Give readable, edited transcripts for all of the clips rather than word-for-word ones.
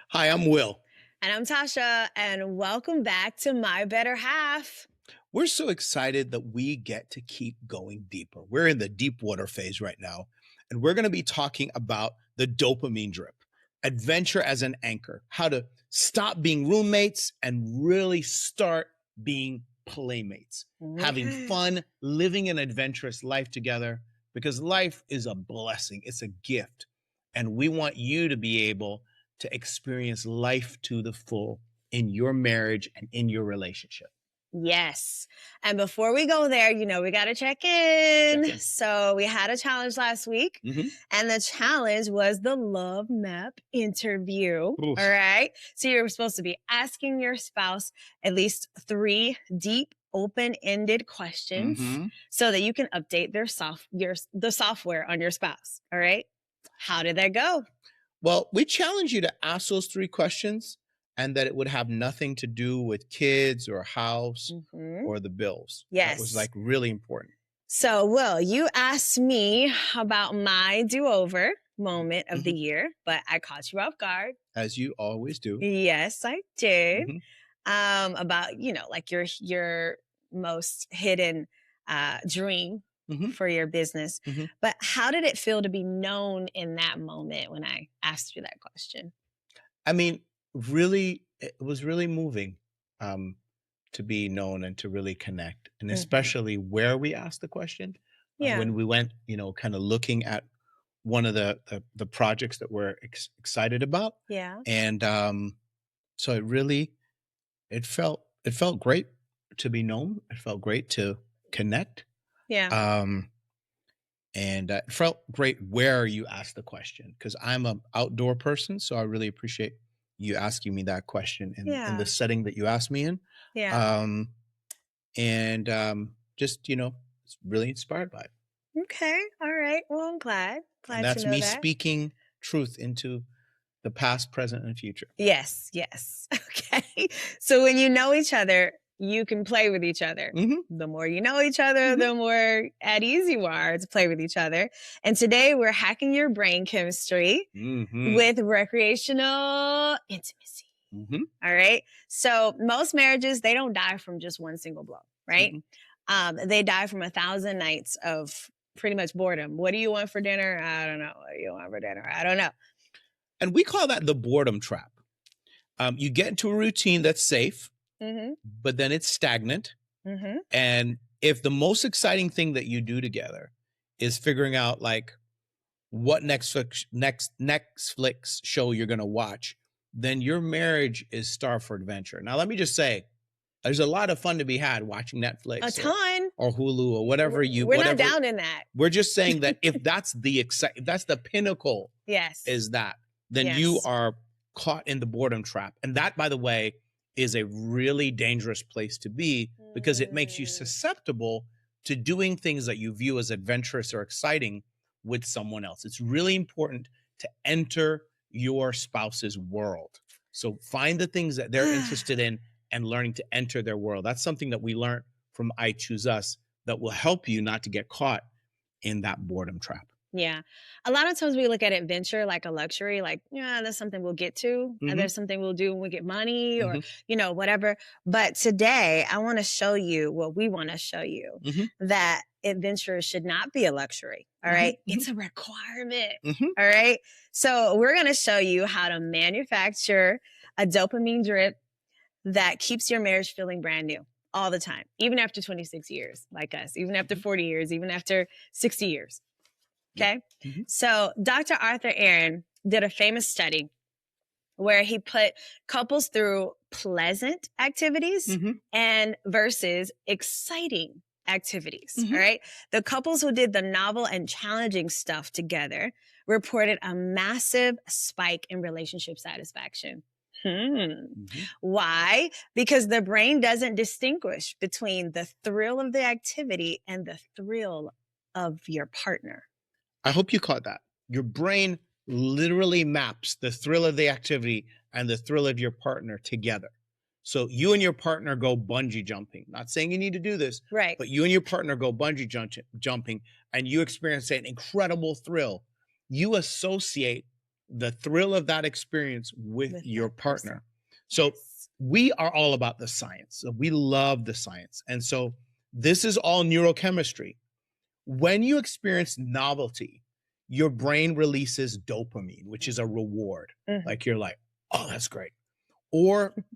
Hi, I'm Will. And I'm Tosha, and welcome back to My Better Half. We're so excited that we get to keep going deeper. We're in the deep water phase right now, and we're going to be talking about the dopamine drip, adventure as an anchor, how to stop being roommates and really start being playmates, having Okay. fun, living an adventurous life together, because life is a blessing, it's a gift. And we want you to be able to experience life to the full in your marriage and in your relationship. Yes. And before we go there, we got to check Check in. in. So, we had a challenge last week, Mhm. and the challenge was the love map interview. All Oof. right. So, you're supposed to be asking your spouse at least 3 deep, open-ended questions Mhm. so that you can update the software on your spouse. All right. How did that go? Well, we challenge you to ask those 3 questions and that it would have nothing to do with kids or house Mhm. or the bills. That was, Yes. like, really important. So, Will, you asked me about my do-over moment of the Mhm. year, but I caught you off guard. As you always do. Yes, I did. Mhm. About, like your most hidden dream Mhm. for your business. Mhm. But how did it feel to be known in that moment when I asked you that question? I mean, really, it was really moving, um, to be known and to really connect, and Hmm. especially where we asked the question, Yeah. when we went, kinda looking at one of the projects that we're excited about, Yeah. and, so it felt great to be known, it felt great to connect, Yeah. um, and, it felt great where you asked the question because 'cause I'm a outdoor person, so I really appreciate you asking me that question in the Yeah. setting that you asked me in, Yeah. um, and, just, it's really inspired by it. Okay. All right. Well, I'm glad. And Glad to that's know me that. speaking truth into the past, present, and future. Yes, yes. Okay. So when you know each other, you can play with each other. Mhm, The more you know each other, mhm, the more at ease you are to play with each other. And today we're hacking your brain chemistry mhm, with recreational intimacy. mhm, All right. So most marriages, they don't die from just one single blow, right? mhm. They die from 1,000 nights of pretty much boredom. What do you want for dinner? I don't know. What do you want for dinner? I don't know. And we call that the boredom trap. You get into a routine that's safe, Mm-hmm. but then it's stagnant. Mm-hmm. And if the most exciting thing that you do together is figuring out like what Netflix show you're gonna watch, then your marriage is starved for adventure. Now, let me just say, there's a lot of fun to be had watching A Netflix ton. or Hulu or whatever you We're not whatever. down in that. We're just saying that if that's the pinnacle Yes. is that, then you Yes. are caught in the boredom trap. And that, by the way, is a really dangerous place to be because it makes you Mm. susceptible to doing things that you view as adventurous or exciting with someone else. It's really important to enter your spouse's world. So find the things that they're interested in and learning to enter their world. That's something that we learned from I Choose Us that will help you not to get caught in that boredom trap. Yeah. A lot of times we look at adventure like a luxury, like, yeah, that's something we'll get to. And Mhm, there's something we'll do when we get money or, mhm, whatever. But today I want to show you what we want to show you mhm, that adventure should not be a luxury. All mhm, right. mhm, It's a requirement. mhm. All right. So we're going to show you how to manufacture a dopamine drip that keeps your marriage feeling brand new all the time, even after 26 years, like us, even after Mhm. 40 years, even after 60 years. Yeah. Okay. Mhm. So Dr. Arthur Aaron did a famous study where he put couples through pleasant activities Mhm. and versus exciting activities. All Mhm. right. The couples who did the novel and challenging stuff together reported a massive spike in relationship satisfaction. Mhm. Why? Because the brain doesn't distinguish between the thrill of the activity and the thrill of your partner. I hope you caught that. Your brain literally maps the thrill of the activity and the thrill of your partner together. So you and your partner go bungee jumping. Not saying you need to do this, Right. but you and your partner go jumping and you experience an incredible thrill. You associate the thrill of that experience with With your that person. partner. So Yes. we are all about the science. So we love the science. And so this is all neurochemistry. When you experience novelty, your brain releases dopamine, which is a reward. Mhm. Like you're like, oh, that's great.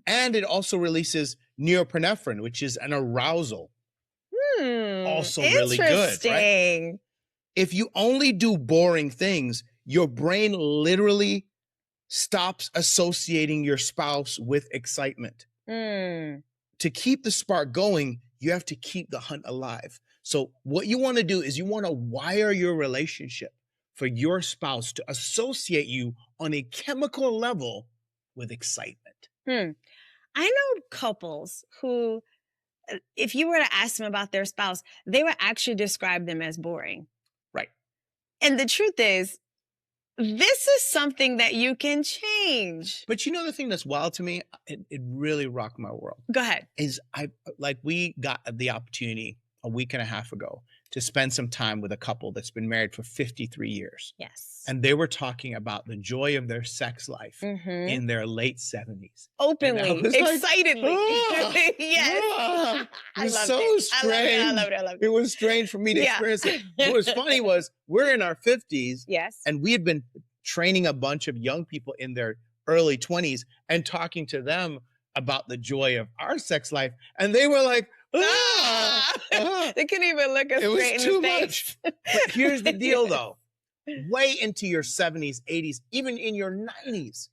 And it also releases norepinephrine, which is an arousal. Also really good, right? Interesting. If you only do boring things, your brain literally stops associating your spouse with excitement. Mm. To keep the spark going, you have to keep the hunt alive. So what you want to do is you want to wire your relationship for your spouse to associate you on a chemical level with excitement. I know couples who, if you were to ask them about their spouse, they would actually describe them as boring. Right. And the truth is, this is something that you can change. But you know the thing that's wild to me, it really rocked my world, Go ahead. is we got the opportunity a week and a half ago to spend some time with a couple that's been married for 53 years. Yes. And they were talking about the joy of their sex life Mhm. in their late 70s. Openly, was like, excitedly. Yes. I It's loved so it. strange. I loved it. It was strange for me to Yeah. experience it. What was funny was we're in our 50s Yes. and we had been training a bunch of young people in their early 20s and talking to them about the joy of our sex life. And they were like, They couldn't even look us it was straight in too the much. face. But here's the deal though. Way into your 70s, 80s, even in your 90s,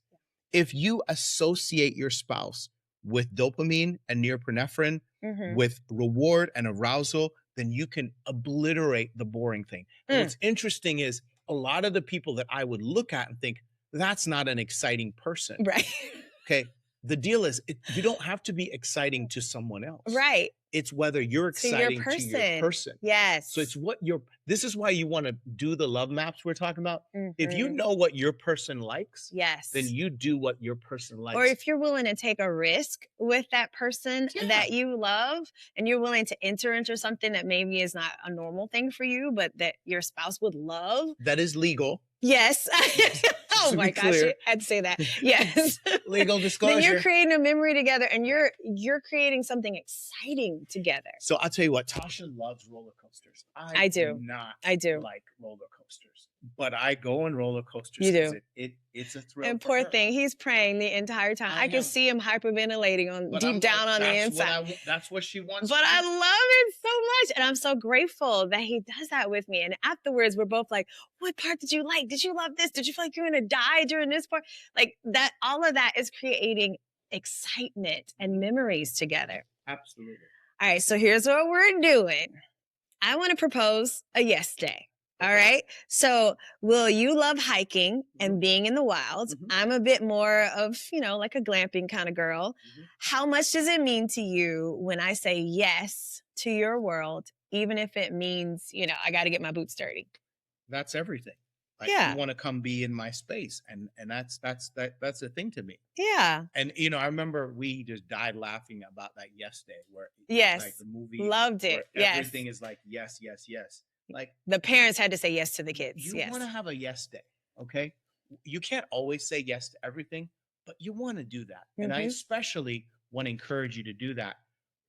if you associate your spouse with dopamine and norepinephrine, Mhm. with reward and arousal, then you can obliterate the boring thing. And what's interesting is a lot of the people that I would look at and think, that's not an exciting person. Right. Okay. The deal is you don't have to be exciting to someone else. Right. It's whether you're To your exciting to your person. Yes. So it's this is why you want to do the love maps we're talking about. If you Mhm. know what your person likes, Yes. then you do what your person likes. Or if you're willing to take a risk with that person that you love and you're willing to enter into something that maybe is not a normal thing for you, but that your spouse would love. That is legal. Yes. Oh To my be gosh, clear. I had to say that. Yes. Legal disclosure. Then you're creating a memory together and you're creating something exciting together. So I'll tell you what, Tosha loves roller coasters. I do. Not I do. like roller coasters, but I go on roller coasters. You 'cause do. It's a thrill. And for poor her. thing, he's praying the entire time. I can see him hyperventilating on But deep I'm down like, on the that's inside. that's what she wants. But to I do. love it so much. And I'm so grateful that he does that with me. And afterwards, we're both like, what part did you like? Did you love this? Did you feel like you were going to die during this part? Like that, all of that is creating excitement and memories together. Absolutely. All right. So here's what we're doing. I want to propose a yes day. All right. So will you love hiking and being in the wild? Mhm. I'm a bit more of, like a glamping kind of girl. Mhm. How much does it mean to you when I say yes to your world, even if it means, I got to get my boots dirty? That's everything. Like, Yeah. you want to come be in my space, and that's the thing to me. Yeah. And I remember we just died laughing about that yes day, where Yes. like the movie Loved it. where Yes. everything is like yes, yes, yes. Like The parents had to say yes to the kids. you Yes. want to have a yes day, okay? You can't always say yes to everything, but you want to do that. And I Mhm. especially want to encourage you to do that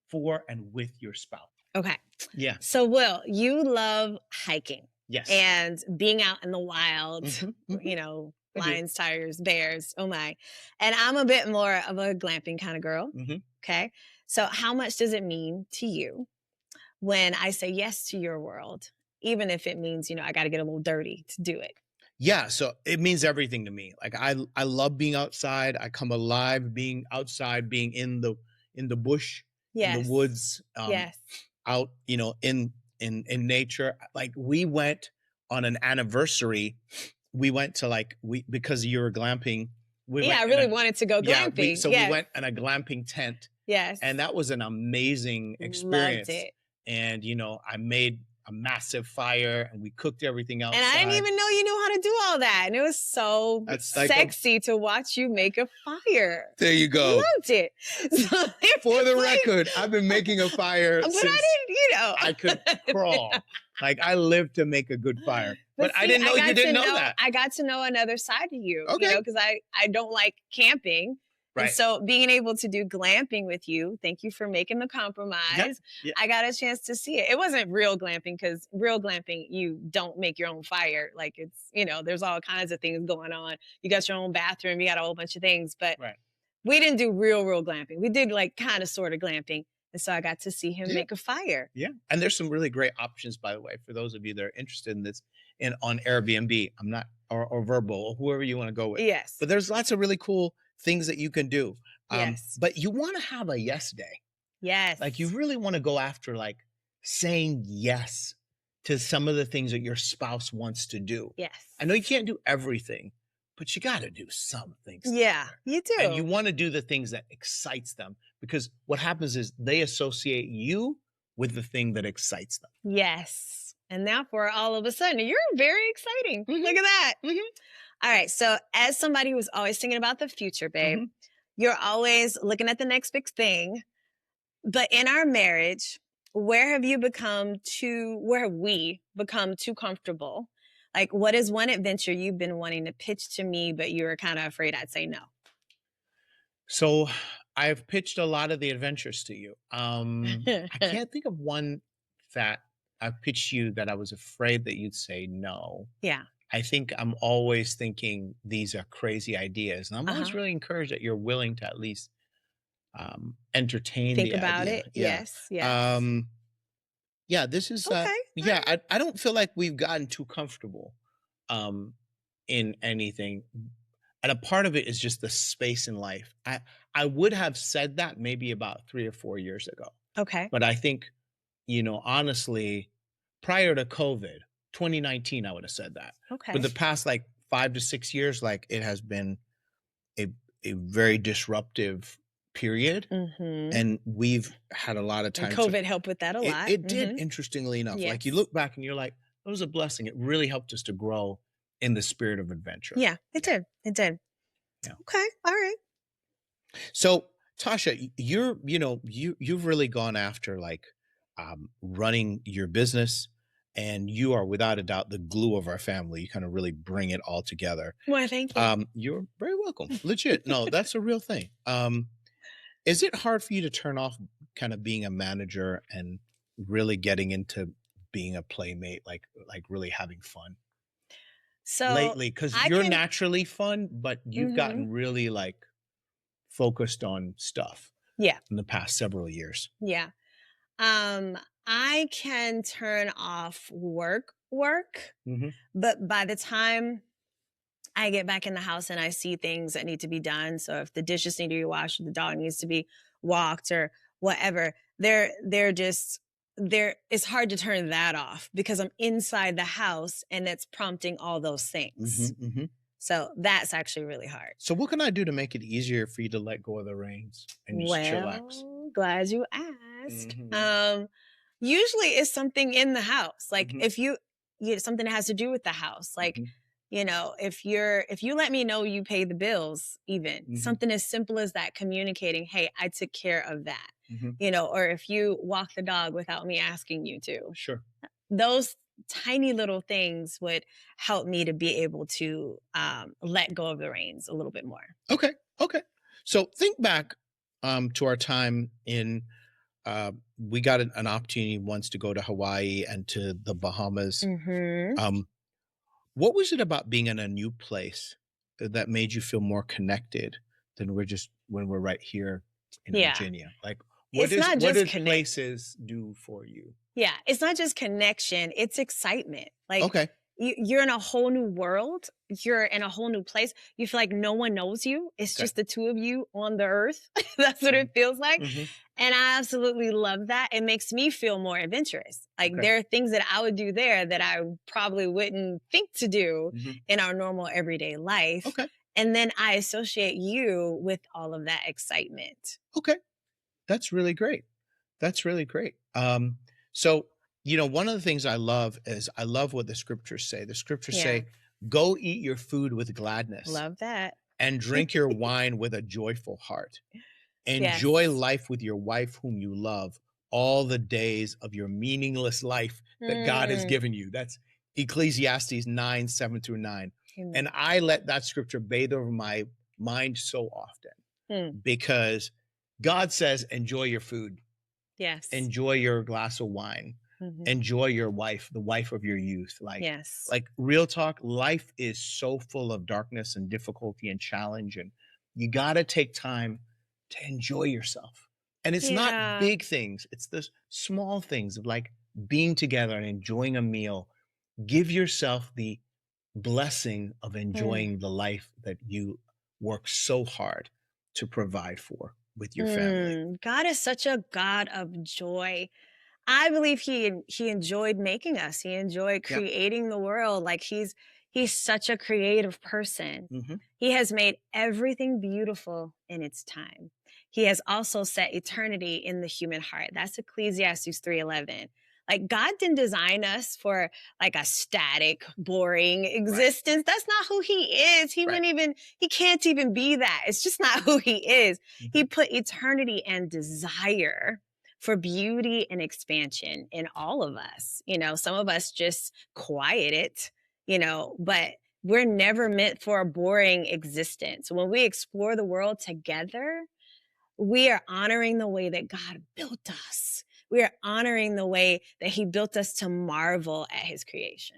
for and with your spouse. Okay. Yeah. So Will, you love hiking. Yes. And being out in the wild, Mhm, mhm. I do. lions, tigers, bears, oh my. And I'm a bit more of a glamping kind of girl. Mhm. Okay. So how much does it mean to you when I say yes to your world, even if it means, I got to get a little dirty to do it? Yeah, so it means everything to me. Like I love being outside. I come alive being outside, being in the bush, Yes. in the woods, Yes. out, in nature. Like we went on an anniversary. We went to because you were glamping. I really wanted to go glamping. We went in a glamping tent. Yes. And that was an amazing experience. Loved it. And I made a massive fire and we cooked everything outside. And I didn't even know you knew how to do all that. And it was so sexy to watch you make a fire. There you go. Loved it. So, for the record, I've been making a fire but since I didn't, I could crawl. Like I lived to make a good fire. But But I see, didn't know you didn't know that. I got to know another side of you, Okay. because I don't like camping. And Right. so being able to do glamping with you, thank you for making the Yeah. compromise. Yeah. I got a chance to see it. It wasn't real glamping, because real glamping, you don't make your own fire. Like, it's, there's all kinds of things going on. You got your own bathroom, you got a whole bunch of things, but Right. we didn't do real glamping. We did like kind of sort of glamping. And so I got to see him Yeah. make a fire. Yeah. And there's some really great options, by the way, for those of you that are interested in this on Airbnb. I'm not, or Verbal, or whoever you want to go with. Yes. But there's lots of really cool things that you can do. Yes. But you want to have a yes day. Yes. Like, you really want to go after like saying yes to some of the things that your spouse wants to do. Yes. I know you can't do everything, but you got to do some things. Yeah, you do. And you want to do the things that excites them, because what happens is they associate you with the thing that excites them. Yes. And therefore, all of a sudden, you're very exciting. Look at that. All right. So, as somebody who's always thinking about the future, babe, you're always looking at the next big thing. But in our marriage, where have we become too comfortable? Like, what is one adventure you've been wanting to pitch to me, but you were kind of afraid I'd say no? So I've pitched a lot of the adventures to you. I can't think of one that I've pitched you that I was afraid that you'd say no. Yeah. I think I'm always thinking these are crazy ideas. And I'm always Uh-huh. really encouraged that you're willing to at least entertain Think the about idea. it. Yeah. Yes. Yes. Yeah, this is Okay. yeah, I don't feel like we've gotten too comfortable in anything. And a part of it is just the space in life. I would have said that maybe about 3 or 4 years ago. Okay. But I think, honestly, prior to COVID, 2019, I would have said that. Okay. But the past like 5 to 6 years, like, it has been a very disruptive period. And we've had a lot of And time. COVID helped with that a lot. It did, interestingly enough. Like, you look back and you're like, it was a blessing. It really helped us to grow in the spirit of adventure. Yeah, it did. It did. Yeah. Okay. All right. So, Tosha, you've really gone after like running your business, and you are without a doubt the glue of our family. You kind of really bring it all together. Well, thank you. You're very welcome. Legit. No, that's a real thing. Is it hard for you to turn off kind of being a manager and really getting into being a playmate, like really having fun So lately? Because you're naturally fun, but you've gotten really like focused on stuff. Yeah. In the past several years. Yeah. I can turn off work, but by the time I get back in the house and I see things that need to be done, so if the dishes need to be washed, or the dog needs to be walked, or whatever, it's hard to turn that off, because I'm inside the house and it's prompting all those things. So that's actually really hard. So what can I do to make it easier for you to let go of the reins and just chillax? Glad you asked. Usually it's something in the house. Like, if you something that has to do with the house, like, if you let me know you pay the bills, even something as simple as that, communicating, hey, I took care of that, or if you walk the dog without me asking you to. Sure. Those tiny little things would help me to be able to let go of the reins a little bit more. Okay. So think back to our time in, we got an opportunity once to go to Hawaii and to the Bahamas. What was it about being in a new place that made you feel more connected than when we're right here in Virginia? Like, what do places do for you? Yeah, it's not just connection, it's excitement. Like, okay. You're in a whole new world. You're in a whole new place. You feel like no one knows you. It's just the two of you on the earth. That's what it feels like. And I absolutely love that. It makes me feel more adventurous. Like, there are things that I would do there that I probably wouldn't think to do in our normal everyday life. And then I associate you with all of that excitement. Okay. That's really great. So, one of the things I love is I love what the scriptures say. The scriptures say, go eat your food with gladness. Love that. And drink your wine with a joyful heart. Enjoy life with your wife whom you love all the days of your meaningless life that God has given you. That's Ecclesiastes 9, 7 through 9. Amen. And I let that scripture bathe over my mind so often because God says, enjoy your food, Yes. enjoy your glass of wine, enjoy your wife, the wife of your youth. Yes. Like real talk, life is so full of darkness and difficulty and challenge. And you got to take time to enjoy yourself. And it's not big things. It's the small things of like being together and enjoying a meal. Give yourself the blessing of enjoying the life that you work so hard to provide for with your family. God is such a God of joy. I believe he enjoyed making us. He enjoyed creating the world. Like he's such a creative person. He has made everything beautiful in its time. He has also set eternity in the human heart. That's Ecclesiastes 3:11. Like God didn't design us for like a static, boring existence. Right. That's not who he is. He wouldn't even, he can't even be that. It's just not who he is. He put eternity and desire for beauty and expansion in all of us. You know, some of us just quiet it, you know, but we're never meant for a boring existence. When we explore the world together, we are honoring the way that God built us. We are honoring the way that he built us to marvel at his creation.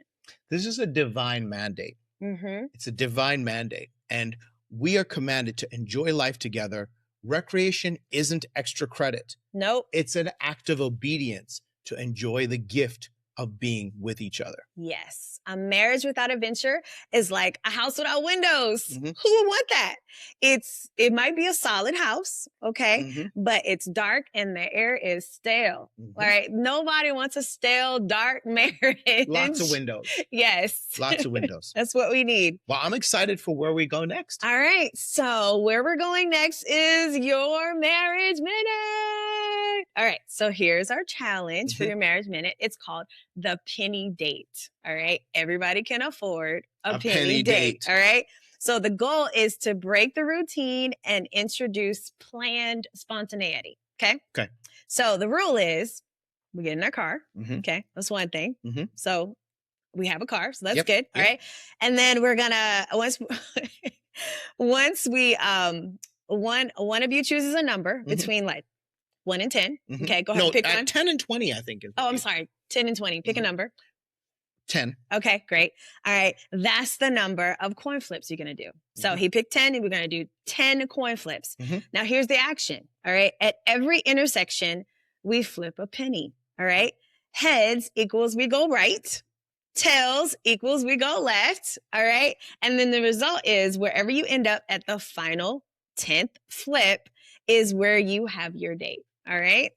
This is a divine mandate. It's a divine mandate. And we are commanded to enjoy life together. Recreation isn't extra credit. Nope. It's an act of obedience to enjoy the gift of being with each other. Yes. A marriage without adventure is like a house without windows. Who would want that? It might be a solid house, okay? But it's dark and the air is stale. All right. Nobody wants a stale, dark marriage. Lots of windows. Yes. Lots of windows. That's what we need. Well, I'm excited for where we go next. All right. So where we're going next is your marriage minute. All right. So here's our challenge for your marriage minute. It's called the penny date. All right. Everybody can afford a penny date. All right. So the goal is to break the routine and introduce planned spontaneity. Okay. Okay. So the rule is we get in our car. Okay. That's one thing. So we have a car. So that's good. All right. And then we're going to, once we, one of you chooses a number between like 1 and 10. Okay. Go ahead and pick one. 10 and 20, I think. I'm sorry. 10 and 20. Pick a number. 10. Okay, great. All right. That's the number of coin flips you're going to do. So he picked 10 and we're going to do 10 coin flips. Now here's the action. All right. At every intersection, we flip a penny. All right. Heads equals we go right. Tails equals we go left. All right. And then the result is wherever you end up at the final 10th flip is where you have your date. All right.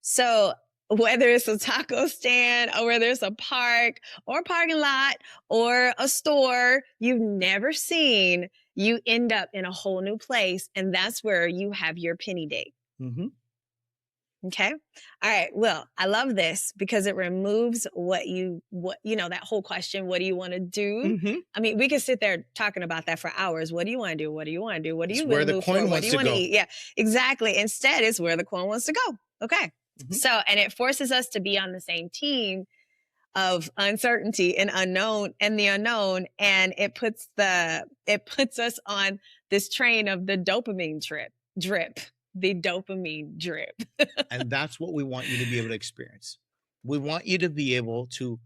So whether it's a taco stand or whether it's a park or parking lot or a store you've never seen, you end up in a whole new place. And that's where you have your penny date. Okay. All right. Well, I love this because it removes that whole question. What do you want to do? I mean, we could sit there talking about that for hours. What do you want to do? What do you want to do? What do you where the coin What do you wants to go? eat? Yeah, exactly. Instead, it's where the coin wants to go. Okay. So, and it forces us to be on the same team of uncertainty and the unknown. And it puts us on this train of the dopamine drip. The dopamine drip. And that's what we want you to be able to experience. We want you to be able to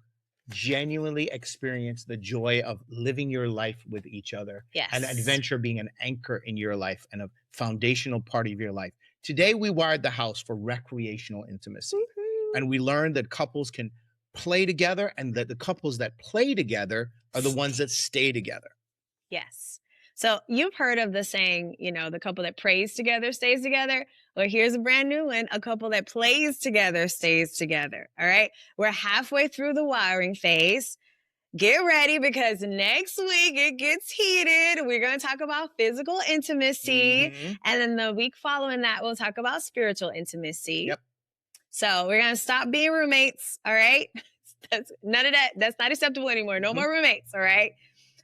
genuinely experience the joy of living your life with each other. Yes. And adventure being an anchor in your life and a foundational part of your life. Today, we wired the house for recreational intimacy. And we learned that couples can play together and that the couples that play together are the ones that stay together. Yes. So you've heard of the saying, the couple that prays together stays together. Well, here's a brand new one. A couple that plays together stays together. All right. We're halfway through the wiring phase. Get ready because next week it gets heated. We're going to talk about physical intimacy. And then the week following that, we'll talk about spiritual intimacy. Yep. So we're going to stop being roommates. All right. That's none of that. That's not acceptable anymore. No more roommates. All right.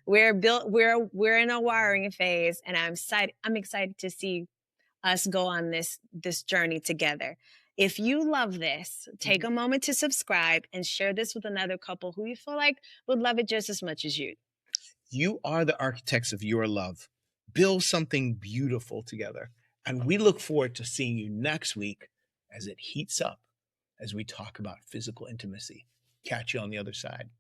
We're in a wiring phase, and I'm excited to see us go on this journey together. If you love this, take Mhm. a moment to subscribe and share this with another couple who you feel like would love it just as much as you. You are the architects of your love. Build something beautiful together. And we look forward to seeing you next week as it heats up as we talk about physical intimacy. Catch you on the other side.